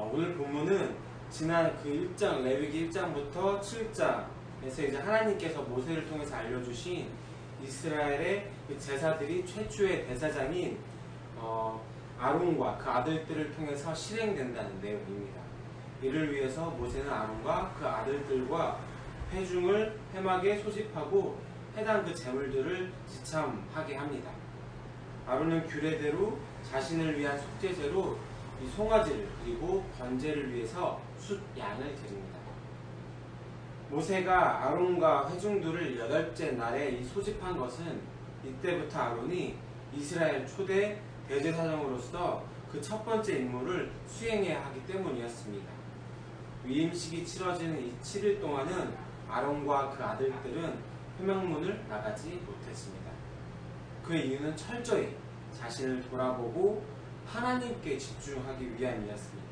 오늘 본문은 지난 그 1장, 레위기 1장부터 7장에서 이제 하나님께서 모세를 통해서 알려주신 이스라엘의 제사들이 최초의 대사장인 아론과 그 아들들을 통해서 실행된다는 내용입니다. 이를 위해서 모세는 아론과 그 아들들과 회중을 회막에 소집하고 해당 그 제물들을 지참하게 합니다. 아론은 규례대로 자신을 위한 속죄제로 이 송아지를 그리고 번제를 위해서 숫 양을 드립니다. 모세가 아론과 회중들을 8째 날에 이 소집한 것은 이때부터 아론이 이스라엘 초대 대제사장으로서 그 첫 번째 임무를 수행해야 하기 때문이었습니다. 위임식이 치러지는 이 7일 동안은 아론과 그 아들들은 회막문을 나가지 못했습니다. 그 이유는 철저히 자신을 돌아보고 하나님께 집중하기 위함이었습니다.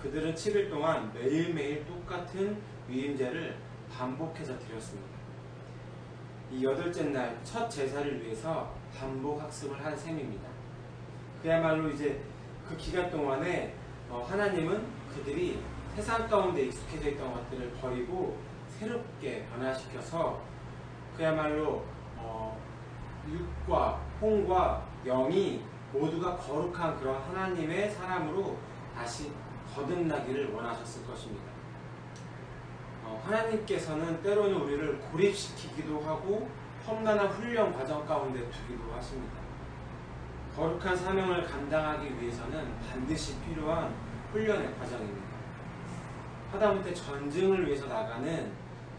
그들은 7일 동안 매일매일 똑같은 위임제를 반복해서 드렸습니다. 이 8째 날 첫 제사를 위해서 반복 학습을 한 셈입니다. 그야말로 이제 그 기간 동안에 하나님은 그들이 세상 가운데 익숙해져 있던 것들을 버리고 새롭게 변화시켜서 그야말로 육과 혼과 영이 모두가 거룩한 그런 하나님의 사람으로 다시 거듭나기를 원하셨을 것입니다. 하나님께서는 때로는 우리를 고립시키기도 하고 험난한 훈련 과정 가운데 두기도 하십니다. 거룩한 사명을 감당하기 위해서는 반드시 필요한 훈련의 과정입니다. 하다못해 전쟁을 위해서 나가는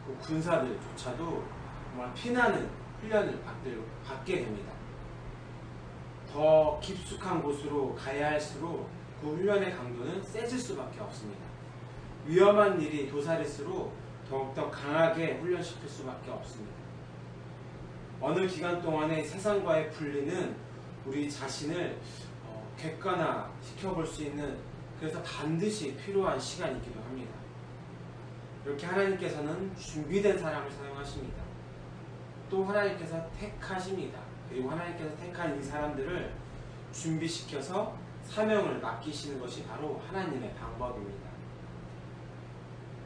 그 군사들조차도 정말 피나는 훈련을 받게 됩니다. 더 깊숙한 곳으로 가야 할수록 그 훈련의 강도는 세질 수밖에 없습니다. 위험한 일이 도사릴수록 더욱더 강하게 훈련시킬 수밖에 없습니다. 어느 기간 동안에 세상과의 분리는 우리 자신을 객관화시켜볼 수 있는, 그래서 반드시 필요한 시간이기도 합니다. 이렇게 하나님께서는 준비된 사람을 사용하십니다. 또 하나님께서 택하십니다. 그리고 하나님께서 택한 이 사람들을 준비시켜서 사명을 맡기시는 것이 바로 하나님의 방법입니다.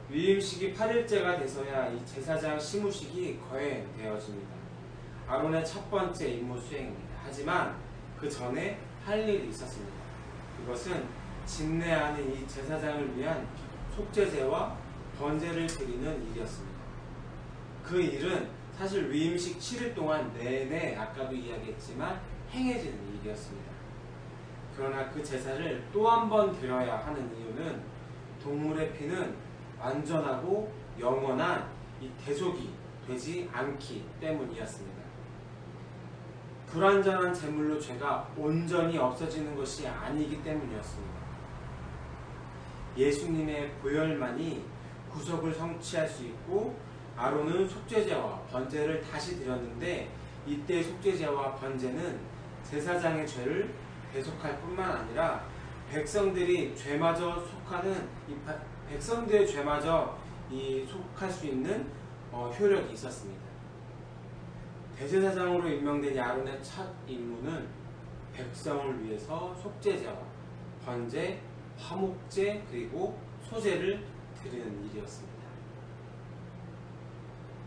위임식이 8일째가 돼서야 이 제사장 시무식이 거행되어집니다. 아론의 첫 번째 임무 수행입니다. 하지만 그 전에 할 일이 있었습니다. 그것은 집례하는 이 제사장을 위한 속죄제와 번제를 드리는 일이었습니다. 그 일은 사실 위임식 7일 동안 내내 아까도 이야기했지만 행해지는 일이었습니다. 그러나 그 제사를 또 한 번 드려야 하는 이유는 동물의 피는 완전하고 영원한 이 대속이 되지 않기 때문이었습니다. 불완전한 제물로 죄가 온전히 없어지는 것이 아니기 때문이었습니다. 예수님의 보혈만이 구속을 성취할 수 있고 아론은 속죄제와 번제를 다시 드렸는데 이때 속죄제와 번제는 제사장의 죄를 대속할 뿐만 아니라 백성들의 죄마저 속할 수 있는 효력이 있었습니다. 대제사장으로 임명된 아론의 첫 임무는 백성을 위해서 속죄제와 번제, 화목제 그리고 소제를 드리는 일이었습니다.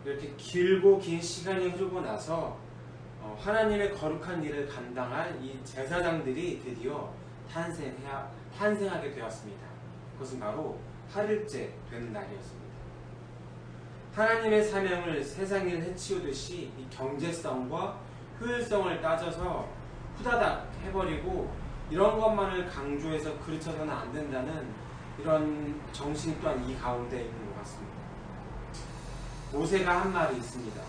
이렇게 길고 긴 시간이 흐르고 나서 하나님의 거룩한 일을 감당할 이 제사장들이 드디어 탄생하게 되었습니다. 그것은 바로 8일째 되는 날이었습니다. 하나님의 사명을 세상을 해치우듯이 이 경제성과 효율성을 따져서 후다닥 해버리고 이런 것만을 강조해서 그르쳐서는 안 된다는 이런 정신 또한 이 가운데 있는 것 같습니다. 모세가 한 말이 있습니다.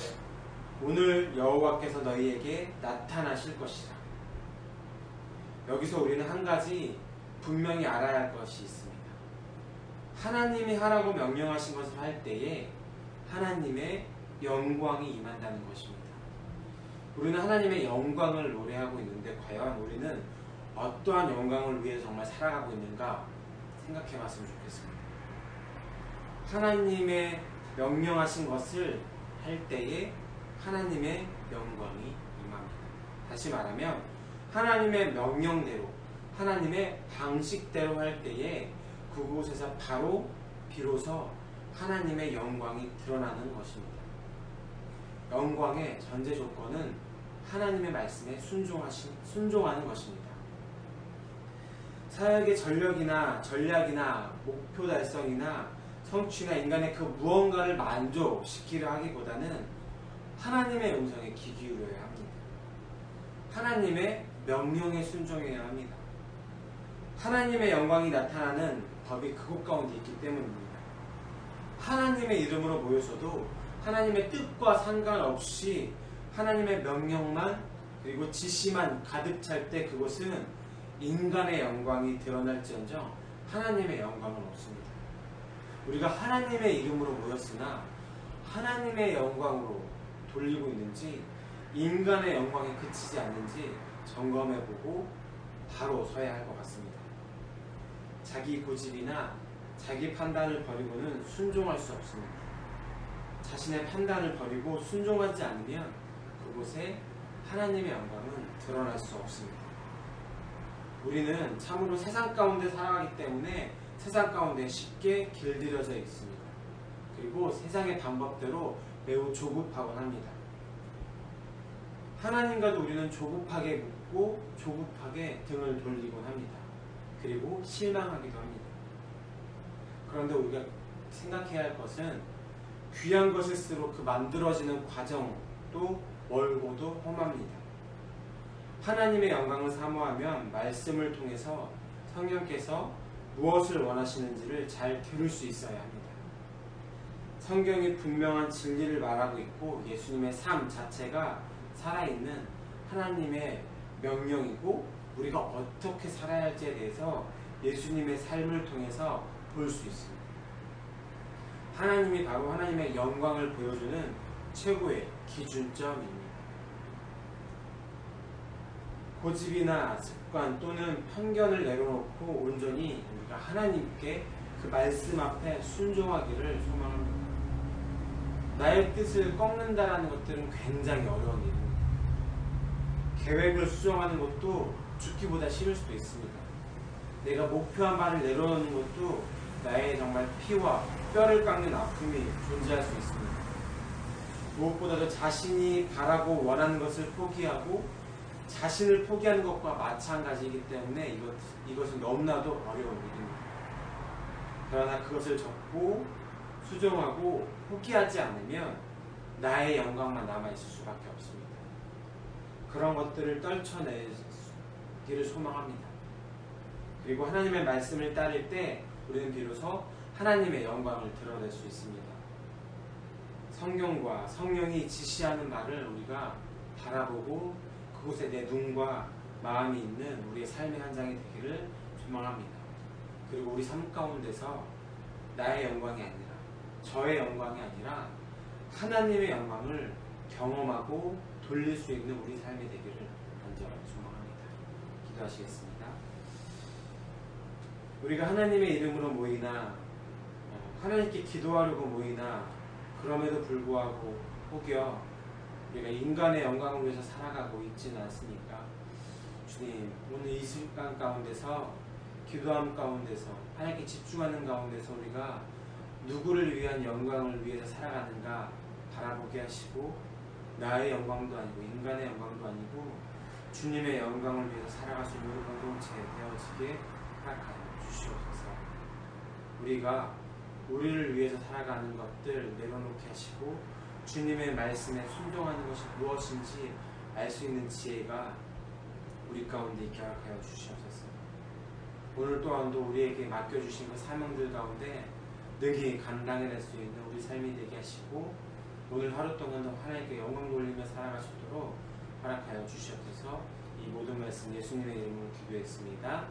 오늘 여호와께서 너희에게 나타나실 것이라. 여기서 우리는 한 가지 분명히 알아야 할 것이 있습니다. 하나님이 하라고 명령하신 것을 할 때에 하나님의 영광이 임한다는 것입니다. 우리는 하나님의 영광을 노래하고 있는데 과연 우리는 어떠한 영광을 위해 정말 살아가고 있는가 생각해 봤으면 좋겠습니다. 하나님의 명령하신 것을 할 때에 하나님의 영광이 임합니다. 다시 말하면 하나님의 명령대로 하나님의 방식대로 할 때에 그곳에서 비로소 하나님의 영광이 드러나는 것입니다. 영광의 전제 조건은 하나님의 말씀에 순종하는 것입니다. 사역의 전략이나 목표 달성이나 성취나 인간의 그 무언가를 만족시키려 하기보다는 하나님의 음성에 귀 기울여야 합니다. 하나님의 명령에 순종해야 합니다. 하나님의 영광이 나타나는 법이 그곳 가운데 있기 때문입니다. 하나님의 이름으로 모여서도 하나님의 뜻과 상관없이 하나님의 명령만 그리고 지시만 가득 찰 때 그곳은 인간의 영광이 드러날지언정 하나님의 영광은 없습니다. 우리가 하나님의 이름으로 모였으나 하나님의 영광으로 돌리고 있는지 인간의 영광에 그치지 않는지 점검해보고 바로 서야 할 것 같습니다. 자기 고집이나 자기 판단을 버리고는 순종할 수 없습니다. 자신의 판단을 버리고 순종하지 않으면 그곳에 하나님의 영광은 드러날 수 없습니다. 우리는 참으로 세상 가운데 살아가기 때문에 세상 가운데 쉽게 길들여져 있습니다. 그리고 세상의 방법대로 매우 조급하곤 합니다. 하나님과도 우리는 조급하게 묻고 조급하게 등을 돌리곤 합니다. 그리고 실망하기도 합니다. 그런데 우리가 생각해야 할 것은 귀한 것일수록 그 만들어지는 과정도 멀고도 험합니다. 하나님의 영광을 사모하면 말씀을 통해서 성령께서 무엇을 원하시는지를 잘 들을 수 있어야 합니다. 성경이 분명한 진리를 말하고 있고 예수님의 삶 자체가 살아있는 하나님의 명령이고 우리가 어떻게 살아야 할지에 대해서 예수님의 삶을 통해서 볼 수 있습니다. 하나님이 바로 하나님의 영광을 보여주는 최고의 기준점입니다. 고집이나 습관 또는 편견을 내려놓고 온전히 우리가 하나님께 그 말씀 앞에 순종하기를 소망합니다. 나의 뜻을 꺾는다라는 것들은 굉장히 어려운 일입니다. 계획을 수정하는 것도 죽기보다 싫을 수도 있습니다. 내가 목표한 바를 내려놓는 것도 나의 정말 피와 뼈를 깎는 아픔이 존재할 수 있습니다. 무엇보다도 자신이 바라고 원하는 것을 포기하고 자신을 포기하는 것과 마찬가지이기 때문에 이것은 너무나도 어려운 일입니다. 그러나 그것을 접고 수정하고 포기하지 않으면 나의 영광만 남아있을 수밖에 없습니다. 그런 것들을 떨쳐내기를 소망합니다. 그리고 하나님의 말씀을 따를 때 우리는 비로소 하나님의 영광을 드러낼 수 있습니다. 성경과 성령이 지시하는 바를 우리가 바라보고 그곳에 내 눈과 마음이 있는 우리의 삶의 한 장이 되기를 소망합니다. 그리고 우리 삶 가운데서 나의 영광이 아니라 저의 영광이 아니라 하나님의 영광을 경험하고 돌릴 수 있는 우리 삶이 되기를 간절하게 소망합니다. 기도하시겠습니다. 우리가 하나님의 이름으로 모이나 하나님께 기도하려고 모이나 그럼에도 불구하고 혹여 우리가 인간의 영광을 위해서 살아가고 있지는 않습니까? 주님, 오늘 이 시간 가운데서 기도함 가운데서 하나님께 집중하는 가운데서 우리가 누구를 위한 영광을 위해서 살아가는가 바라보게 하시고 나의 영광도 아니고 인간의 영광도 아니고 주님의 영광을 위해서 살아갈 수 있는 우리 공동체 되어지게 허락하여 주시옵소서. 우리가 우리를 위해서 살아가는 것들 내려놓게 하시고 주님의 말씀에 순종하는 것이 무엇인지 알 수 있는 지혜가 우리 가운데 있게 허락하여 주시옵소서. 오늘 또한도 우리에게 맡겨주신 그 사명들 가운데 능히 감당해낼 수 있는 우리 삶이 되게 하시고 오늘 하루 동안도 하나님께 영광 돌리며 살아갈 수 있도록 허락하여 주시옵소서. 이 모든 말씀 예수님의 이름으로 기도했습니다.